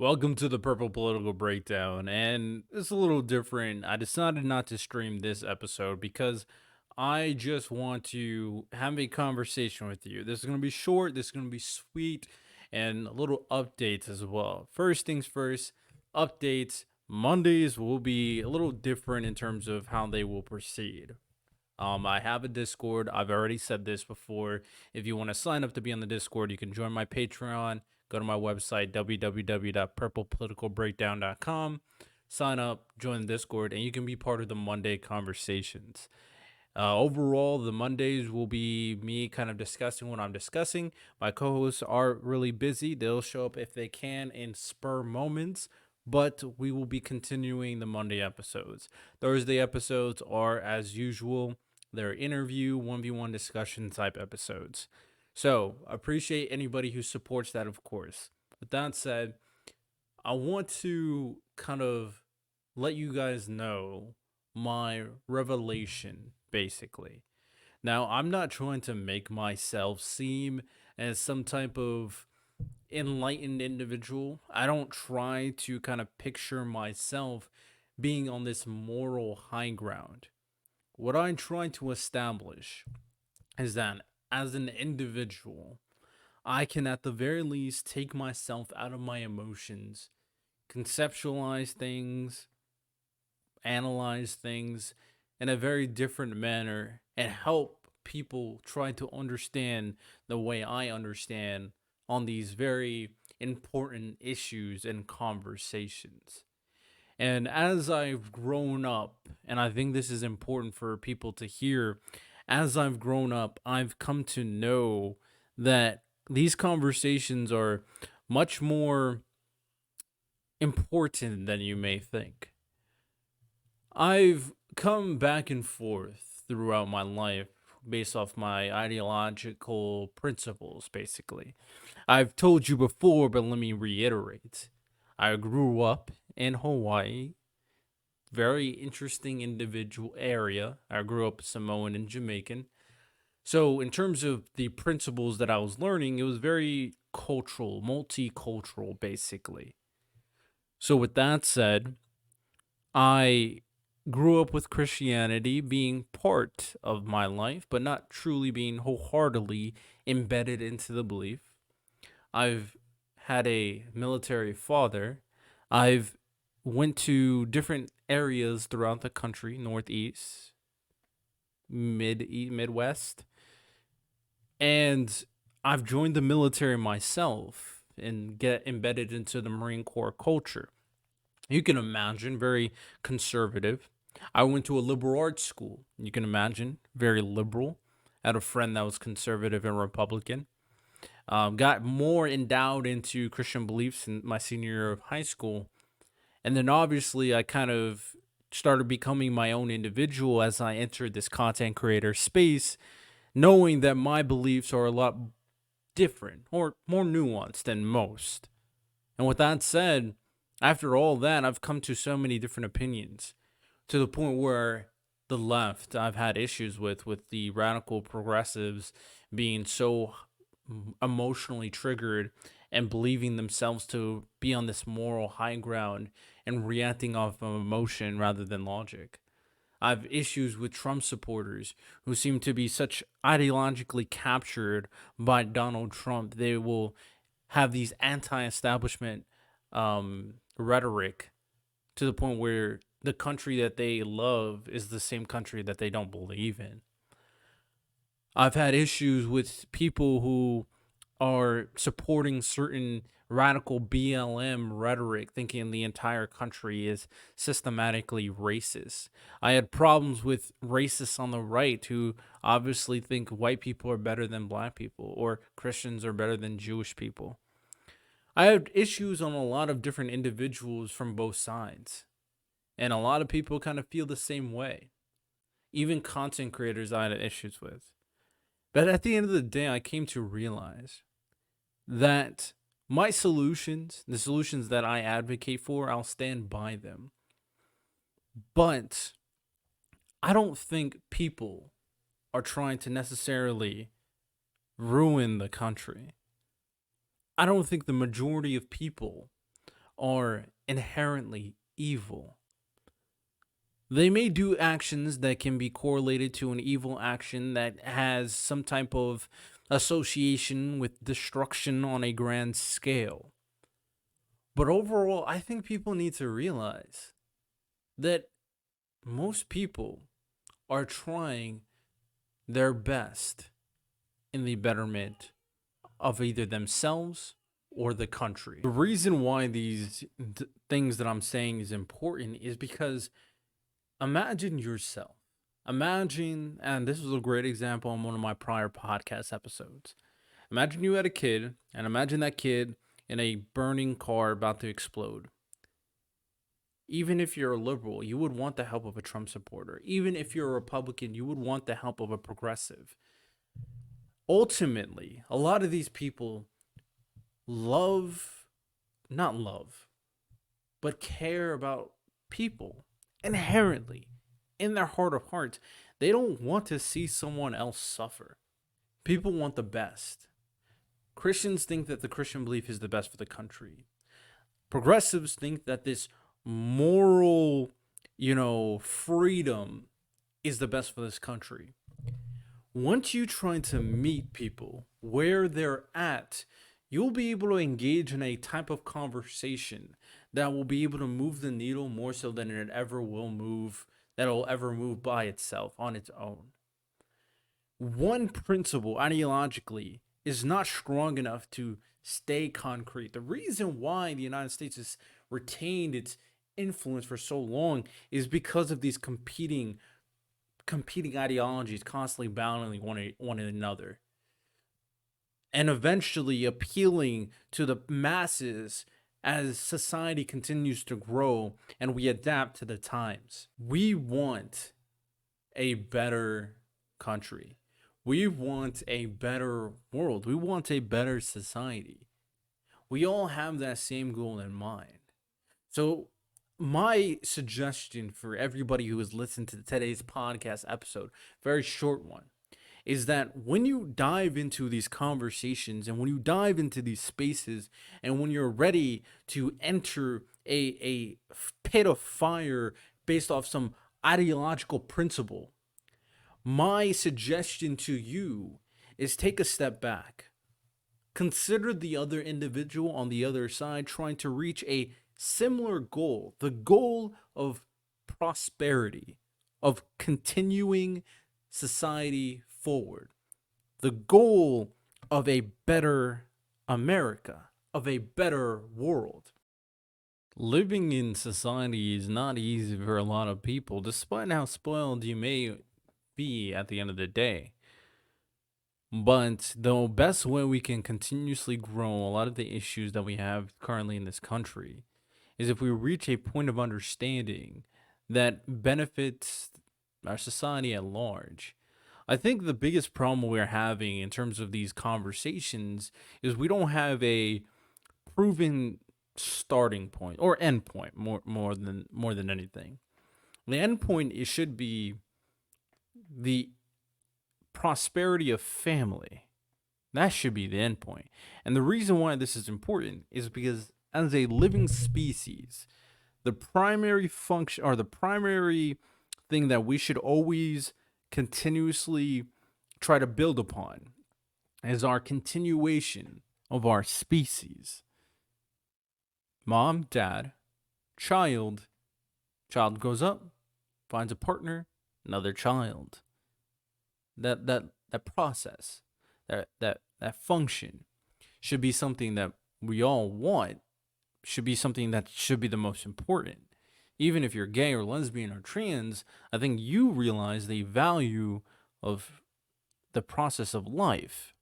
Welcome to the Purple Political Breakdown, and it's a little different. I decided not to stream this episode because I just want to have a conversation with you. This is going to be short, this is going to be sweet, and little updates as well. First things first, updates. Mondays will be a little different in terms of how they will proceed. I have a Discord. I've already said this before. If you want to sign up to be on the Discord, you can join my Patreon. Go to my website, www.purplepoliticalbreakdown.com. Sign up, join the Discord, and you can be part of the Monday conversations. Overall, the Mondays will be me kind of discussing what I'm discussing. My co hosts are really busy. They'll show up if they can in spur moments, but we will be continuing the Monday episodes. Thursday episodes are, as usual, they're interview, 1v1 discussion type episodes. So, appreciate anybody who supports that, of course. With that said, I want to kind of let you guys know my revelation, basically. Now, I'm not trying to make myself seem as some type of enlightened individual. I don't try to kind of picture myself being on this moral high ground. What I'm trying to establish is that as an individual, I can at the very least take myself out of my emotions, conceptualize things, analyze things in a very different manner, and help people try to understand the way I understand on these very important issues and conversations. And as I've grown up, and I think this is important for people to hear, as I've grown up, I've come to know that these conversations are much more important than you may think. I've come back and forth throughout my life based off my ideological principles, basically. I've told you before, but let me reiterate. I grew up in Hawaii, very interesting individual area. I grew up Samoan and Jamaican. So, in terms of the principles that I was learning, it was very cultural, multicultural, basically. So, with that said, I grew up with Christianity being part of my life, but not truly being wholeheartedly embedded into the belief. I've had a military father. I've went to different areas throughout the country, northeast, midwest, and I've joined the military myself and get embedded into the Marine Corps culture. You can imagine very conservative. I went to a liberal arts school. You can imagine very liberal. I had a friend that was conservative and Republican. Got more endowed into Christian beliefs in my senior year of high school. And then obviously I kind of started becoming my own individual as I entered this content creator space, knowing that my beliefs are a lot different or more nuanced than most. And with that said, after all that, I've come to so many different opinions to the point where the left I've had issues with the radical progressives being so emotionally triggered and believing themselves to be on this moral high ground and reacting off of emotion rather than logic. I have issues with Trump supporters who seem to be such ideologically captured by Donald Trump. They will have these anti-establishment rhetoric to the point where the country that they love is the same country that they don't believe in. I've had issues with people who are supporting certain radical BLM rhetoric, thinking the entire country is systematically racist. I had problems with racists on the right who obviously think white people are better than black people or Christians are better than Jewish people. I had issues on a lot of different individuals from both sides. And a lot of people kind of feel the same way. Even content creators I had issues with. But at the end of the day, I came to realize that my solutions, the solutions that I advocate for, I'll stand by them. But I don't think people are trying to necessarily ruin the country. I don't think the majority of people are inherently evil. They may do actions that can be correlated to an evil action that has some type of association with destruction on a grand scale. But overall, I think people need to realize that most people are trying their best in the betterment of either themselves or the country. The reason why these things that I'm saying is important is because imagine yourself. Imagine, and this was a great example on one of my prior podcast episodes. Imagine you had a kid, and imagine that kid in a burning car about to explode. Even if you're a liberal, you would want the help of a Trump supporter. Even if you're a Republican, you would want the help of a progressive. Ultimately, a lot of these people not love, but care about people inherently. In their heart of hearts, they don't want to see someone else suffer. People want the best. Christians think that the Christian belief is the best for the country. Progressives think that this moral, freedom is the best for this country. Once you try to meet people where they're at, you'll be able to engage in a type of conversation that will be able to move the needle more so than it ever will move, that'll ever move by itself on its own. One principle ideologically is not strong enough to stay concrete. The reason why the United States has retained its influence for so long is because of these competing ideologies constantly battling one another and eventually appealing to the masses as society continues to grow and we adapt to the times. We want a better country. We want a better world. We want a better society. We all have that same goal in mind. So my suggestion for everybody who has listened to today's podcast episode, very short one, is that when you dive into these conversations and when you dive into these spaces and when you're ready to enter a pit of fire based off some ideological principle, my suggestion to you is take a step back. Consider the other individual on the other side trying to reach a similar goal, the goal of prosperity, of continuing society forward, the goal of a better America, of a better world. Living in society is not easy for a lot of people, despite how spoiled you may be at the end of the day. But the best way we can continuously grow a lot of the issues that we have currently in this country is if we reach a point of understanding that benefits our society at large. I think the biggest problem we're having in terms of these conversations is we don't have a proven starting point or end point more than anything. The end point it should be the prosperity of family. That should be the end point. And the reason why this is important is because as a living species, the primary function or the primary thing that we should always continuously try to build upon is our continuation of our species. Mom, dad, child grows up, finds a partner, another child. That process, that function should be something that we all want, should be something that should be the most important. Even if you're gay or lesbian or trans, I think you realize the value of the process of life.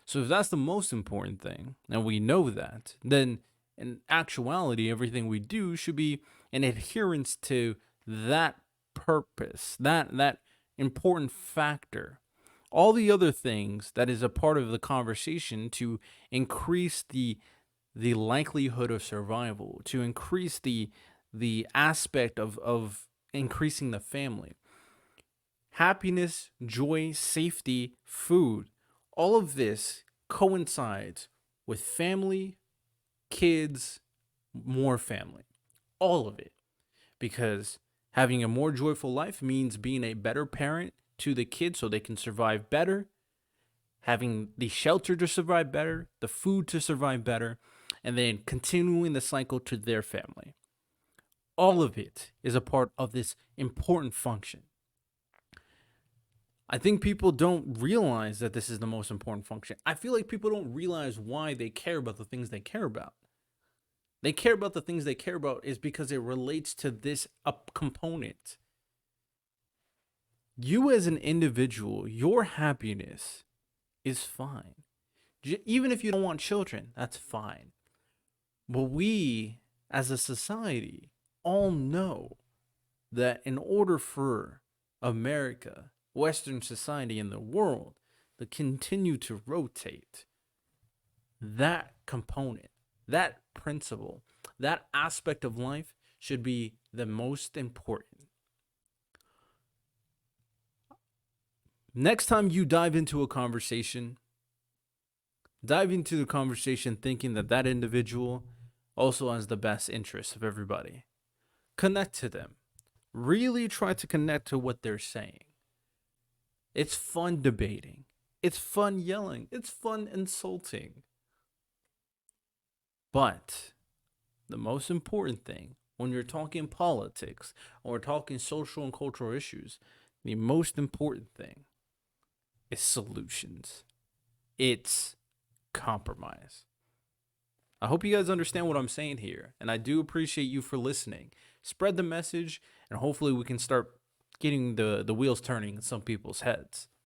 So if that's the most important thing, and we know that, then in actuality, everything we do should be in adherence to that purpose, that important factor. All the other things that is a part of the conversation to increase the likelihood of survival, to increase the aspect of increasing the family. Happiness, joy, safety, food, all of this coincides with family, kids, more family, all of it. Because having a more joyful life means being a better parent to the kids so they can survive better, having the shelter to survive better, the food to survive better, and then continuing the cycle to their family. All of it is a part of this important function. I think people don't realize that this is the most important function. I feel like people don't realize why they care about the things they care about. They care about the things they care about is because it relates to this component. You as an individual, your happiness is fine. Even if you don't want children, that's fine. But we, as a society, all know that in order for America, Western society, and the world to continue to rotate, that component, that principle, that aspect of life should be the most important. Next time you dive into a conversation, dive into the conversation thinking that that individual also has the best interests of everybody. Connect to them. Really try to connect to what they're saying. It's fun debating. It's fun yelling. It's fun insulting. But the most important thing when you're talking politics or talking social and cultural issues, the most important thing is solutions. It's compromise. I hope you guys understand what I'm saying here, and I do appreciate you for listening. Spread the message, and hopefully we can start getting the wheels turning in some people's heads.